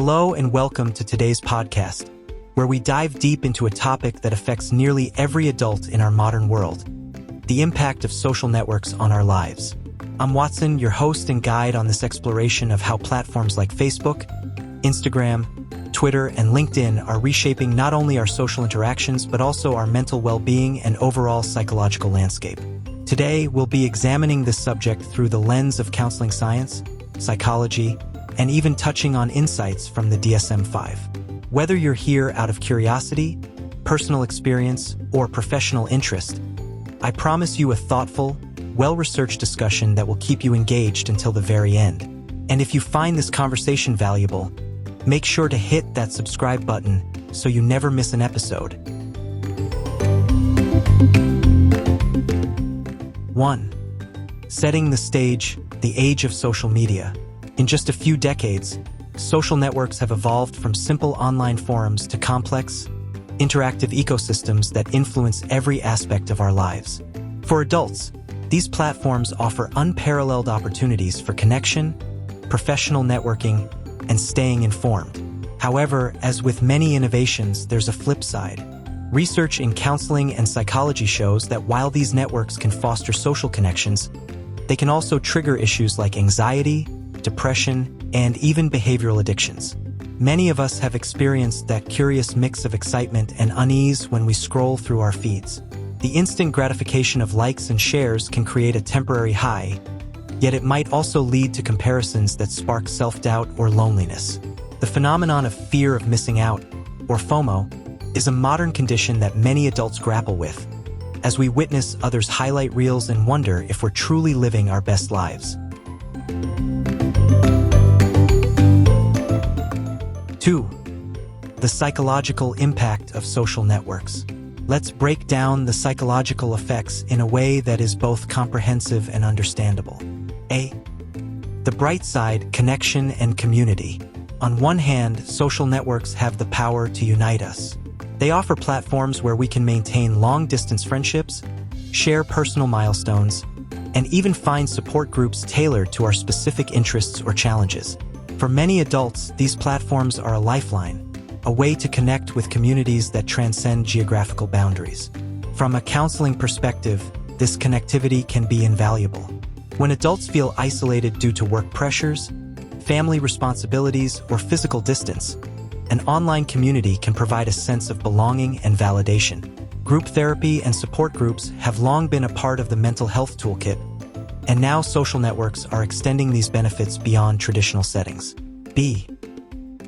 Hello and welcome to today's podcast, where we dive deep into a topic that affects nearly every adult in our modern world: the impact of social networks on our lives. I'm Watson, your host and guide on this exploration of how platforms like Facebook, Instagram, Twitter, and LinkedIn are reshaping not only our social interactions but also our mental well-being and overall psychological landscape. Today, we'll be examining this subject through the lens of counseling science, psychology, and even touching on insights from the DSM-5. Whether you're here out of curiosity, personal experience, or professional interest, I promise you a thoughtful, well-researched discussion that will keep you engaged until the very end. And if you find this conversation valuable, make sure to hit that subscribe button so you never miss an episode. 1. Setting the stage, the age of social media. In just a few decades, social networks have evolved from simple online forums to complex, interactive ecosystems that influence every aspect of our lives. For adults, these platforms offer unparalleled opportunities for connection, professional networking, and staying informed. However, as with many innovations, there's a flip side. Research in counseling and psychology shows that while these networks can foster social connections, they can also trigger issues like anxiety, depression, and even behavioral addictions. Many of us have experienced that curious mix of excitement and unease when we scroll through our feeds. The instant gratification of likes and shares can create a temporary high, yet it might also lead to comparisons that spark self-doubt or loneliness. The phenomenon of fear of missing out, or FOMO, is a modern condition that many adults grapple with, as we witness others' highlight reels and wonder if we're truly living our best lives. 2. The psychological impact of social networks. Let's break down the psychological effects in a way that is both comprehensive and understandable. A. The bright side: connection and community. On one hand, social networks have the power to unite us. They offer platforms where we can maintain long-distance friendships, share personal milestones, and even find support groups tailored to our specific interests or challenges. For many adults, these platforms are a lifeline, a way to connect with communities that transcend geographical boundaries. From a counseling perspective, this connectivity can be invaluable. When adults feel isolated due to work pressures, family responsibilities, or physical distance, an online community can provide a sense of belonging and validation. Group therapy and support groups have long been a part of the mental health toolkit, and now social networks are extending these benefits beyond traditional settings. B.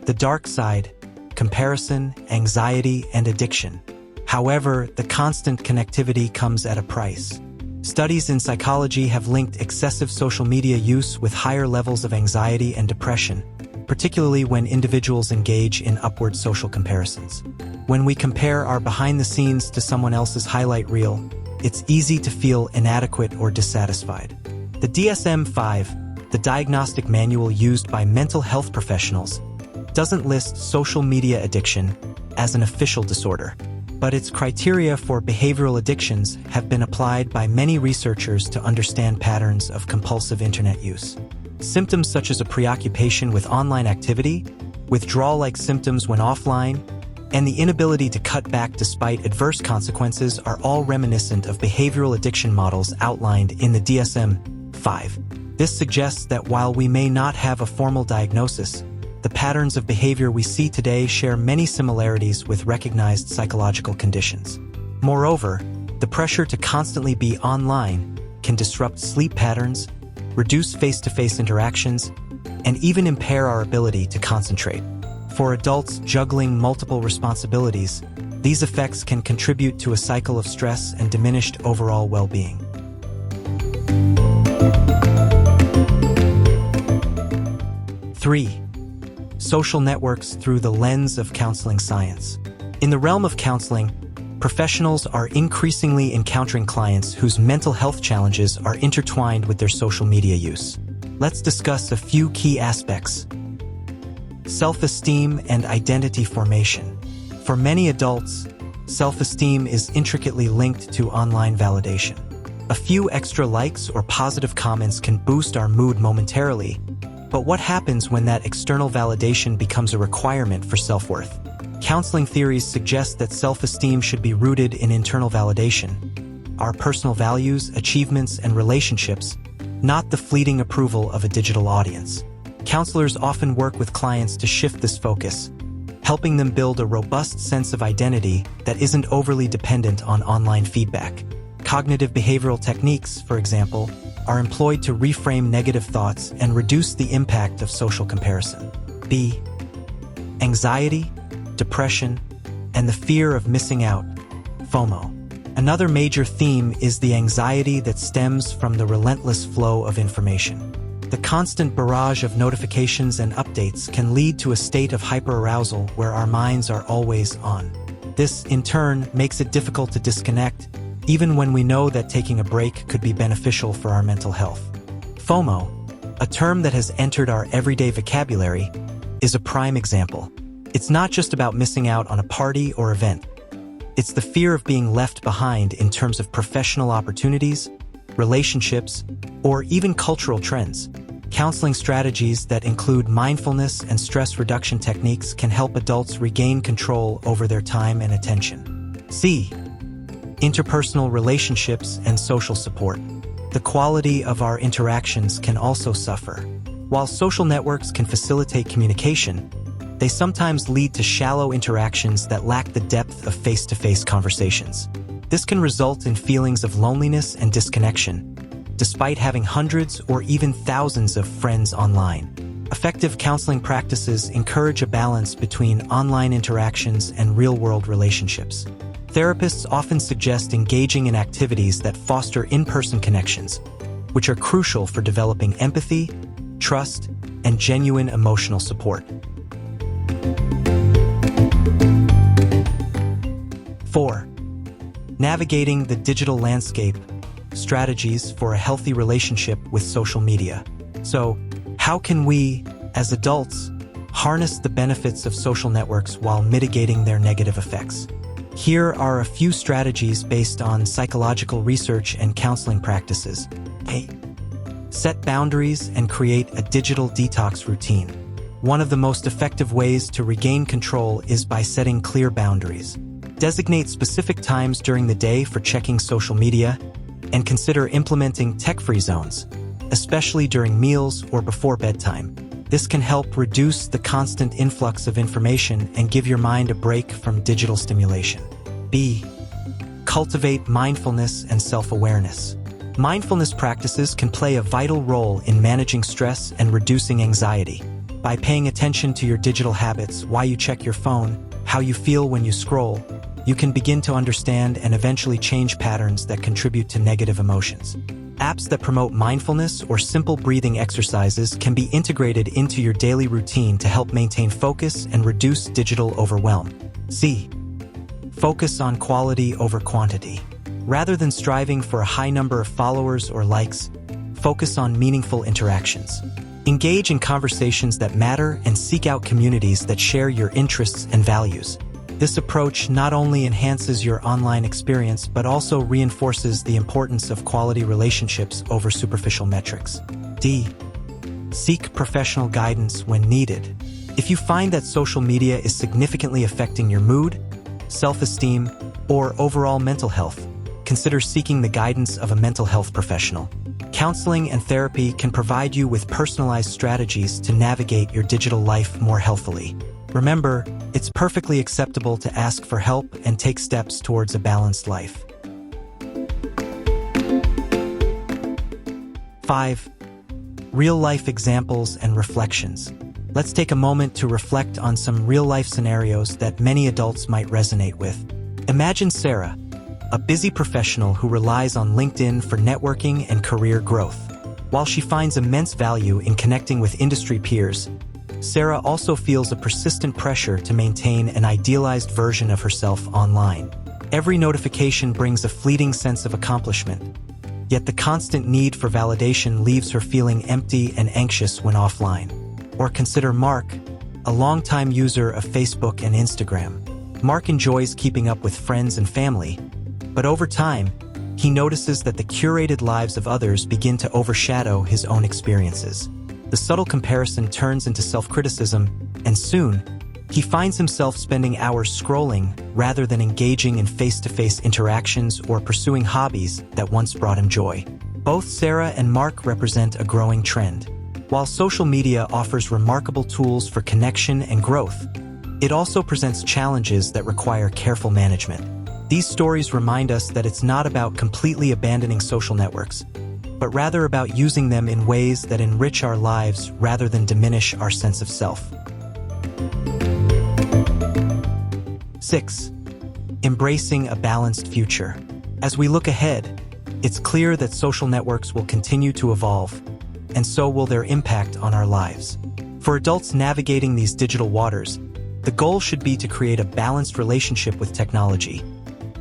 The dark side: comparison, anxiety, and addiction. However, the constant connectivity comes at a price. Studies in psychology have linked excessive social media use with higher levels of anxiety and depression, particularly when individuals engage in upward social comparisons. When we compare our behind the scenes to someone else's highlight reel, it's easy to feel inadequate or dissatisfied. The DSM-5, the diagnostic manual used by mental health professionals, doesn't list social media addiction as an official disorder, but its criteria for behavioral addictions have been applied by many researchers to understand patterns of compulsive internet use. Symptoms such as a preoccupation with online activity, withdrawal-like symptoms when offline, and the inability to cut back despite adverse consequences are all reminiscent of behavioral addiction models outlined in the DSM-5. This suggests that while we may not have a formal diagnosis, the patterns of behavior we see today share many similarities with recognized psychological conditions. Moreover, the pressure to constantly be online can disrupt sleep patterns, reduce face-to-face interactions, and even impair our ability to concentrate. For adults juggling multiple responsibilities, these effects can contribute to a cycle of stress and diminished overall well-being. 3. Social networks through the lens of counseling science. In the realm of counseling, professionals are increasingly encountering clients whose mental health challenges are intertwined with their social media use. Let's discuss a few key aspects. Self-esteem and identity formation. For many adults, self-esteem is intricately linked to online validation. A few extra likes or positive comments can boost our mood momentarily, But what happens when that external validation becomes a requirement for self-worth? Counseling theories suggest that self-esteem should be rooted in internal validation, our personal values, achievements, and relationships, not the fleeting approval of a digital audience. Counselors often work with clients to shift this focus, helping them build a robust sense of identity that isn't overly dependent on online feedback. Cognitive behavioral techniques, for example, are employed to reframe negative thoughts and reduce the impact of social comparison. B. Anxiety, depression, and the fear of missing out, FOMO. Another major theme is the anxiety that stems from the relentless flow of information. The constant barrage of notifications and updates can lead to a state of hyperarousal where our minds are always on. This, in turn, makes it difficult to disconnect, even when we know that taking a break could be beneficial for our mental health. FOMO, a term that has entered our everyday vocabulary, is a prime example. It's not just about missing out on a party or event. It's the fear of being left behind in terms of professional opportunities, relationships, or even cultural trends. Counseling strategies that include mindfulness and stress reduction techniques can help adults regain control over their time and attention. C. Interpersonal relationships and social support. The quality of our interactions can also suffer. While social networks can facilitate communication, they sometimes lead to shallow interactions that lack the depth of face-to-face conversations. This can result in feelings of loneliness and disconnection, despite having hundreds or even thousands of friends online. Effective counseling practices encourage a balance between online interactions and real-world relationships. Therapists often suggest engaging in activities that foster in-person connections, which are crucial for developing empathy, trust, and genuine emotional support. 4. Navigating the digital landscape, strategies for a healthy relationship with social media. So, how can we, as adults, harness the benefits of social networks while mitigating their negative effects? Here are a few strategies based on psychological research and counseling practices. A. Set boundaries and create a digital detox routine. One of the most effective ways to regain control is by setting clear boundaries. Designate specific times during the day for checking social media, and consider implementing tech-free zones, especially during meals or before bedtime. This can help reduce the constant influx of information and give your mind a break from digital stimulation. B. Cultivate mindfulness and self-awareness. Mindfulness practices can play a vital role in managing stress and reducing anxiety. By paying attention to your digital habits, why you check your phone, how you feel when you scroll, you can begin to understand and eventually change patterns that contribute to negative emotions. Apps that promote mindfulness or simple breathing exercises can be integrated into your daily routine to help maintain focus and reduce digital overwhelm. C. Focus on quality over quantity. Rather than striving for a high number of followers or likes, focus on meaningful interactions. Engage in conversations that matter and seek out communities that share your interests and values. This approach not only enhances your online experience but also reinforces the importance of quality relationships over superficial metrics. D. Seek professional guidance when needed. If you find that social media is significantly affecting your mood, self-esteem, or overall mental health, consider seeking the guidance of a mental health professional. Counseling and therapy can provide you with personalized strategies to navigate your digital life more healthily. Remember, it's perfectly acceptable to ask for help and take steps towards a balanced life. 5. Real-life examples and reflections. Let's take a moment to reflect on some real-life scenarios that many adults might resonate with. Imagine Sarah, a busy professional who relies on LinkedIn for networking and career growth. While she finds immense value in connecting with industry peers, Sarah also feels a persistent pressure to maintain an idealized version of herself online. Every notification brings a fleeting sense of accomplishment, yet the constant need for validation leaves her feeling empty and anxious when offline. Or consider Mark, a longtime user of Facebook and Instagram. Mark enjoys keeping up with friends and family, but over time, he notices that the curated lives of others begin to overshadow his own experiences. the subtle comparison turns into self-criticism, and soon, he finds himself spending hours scrolling rather than engaging in face-to-face interactions or pursuing hobbies that once brought him joy. Both Sarah and Mark represent a growing trend. While social media offers remarkable tools for connection and growth, it also presents challenges that require careful management. These stories remind us that it's not about completely abandoning social networks, but rather about using them in ways that enrich our lives rather than diminish our sense of self. 6. Embracing a balanced future. As we look ahead, it's clear that social networks will continue to evolve, and so will their impact on our lives. For adults navigating these digital waters, the goal should be to create a balanced relationship with technology,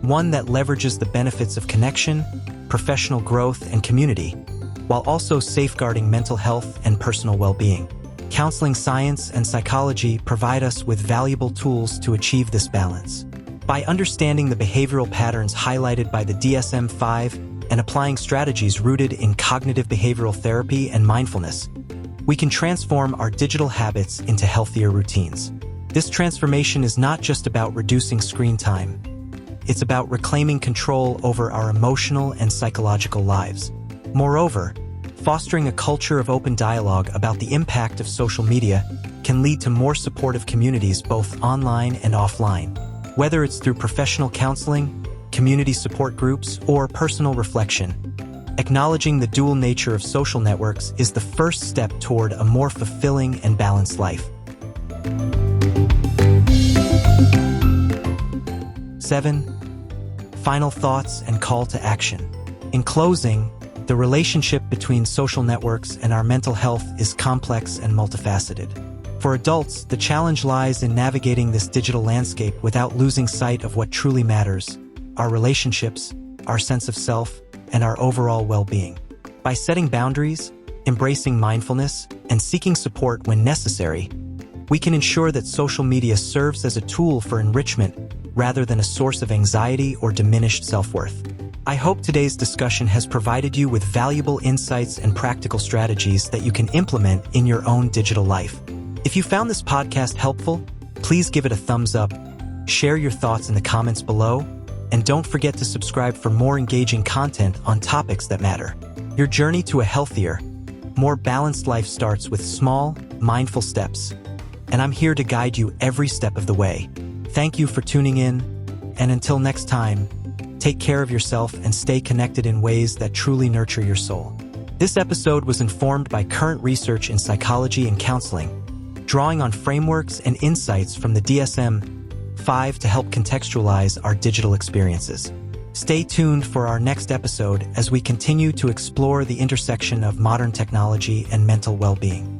one that leverages the benefits of connection, professional growth, and community, while also safeguarding mental health and personal well-being. Counseling science and psychology provide us with valuable tools to achieve this balance. By understanding the behavioral patterns highlighted by the DSM-5 and applying strategies rooted in cognitive behavioral therapy and mindfulness, we can transform our digital habits into healthier routines. This transformation is not just about reducing screen time. It's about reclaiming control over our emotional and psychological lives. Moreover, fostering a culture of open dialogue about the impact of social media can lead to more supportive communities both online and offline. Whether it's through professional counseling, community support groups, or personal reflection, acknowledging the dual nature of social networks is the first step toward a more fulfilling and balanced life. 7. Final thoughts and call to action. In closing, the relationship between social networks and our mental health is complex and multifaceted. For adults, the challenge lies in navigating this digital landscape without losing sight of what truly matters: our relationships, our sense of self, and our overall well-being. By setting boundaries, embracing mindfulness, and seeking support when necessary, we can ensure that social media serves as a tool for enrichment rather than a source of anxiety or diminished self-worth. I hope today's discussion has provided you with valuable insights and practical strategies that you can implement in your own digital life. If you found this podcast helpful, please give it a thumbs up, share your thoughts in the comments below, and don't forget to subscribe for more engaging content on topics that matter. Your journey to a healthier, more balanced life starts with small, mindful steps, and I'm here to guide you every step of the way. Thank you for tuning in, and until next time, take care of yourself and stay connected in ways that truly nurture your soul. This episode was informed by current research in psychology and counseling, drawing on frameworks and insights from the DSM-5 to help contextualize our digital experiences. Stay tuned for our next episode as we continue to explore the intersection of modern technology and mental well-being.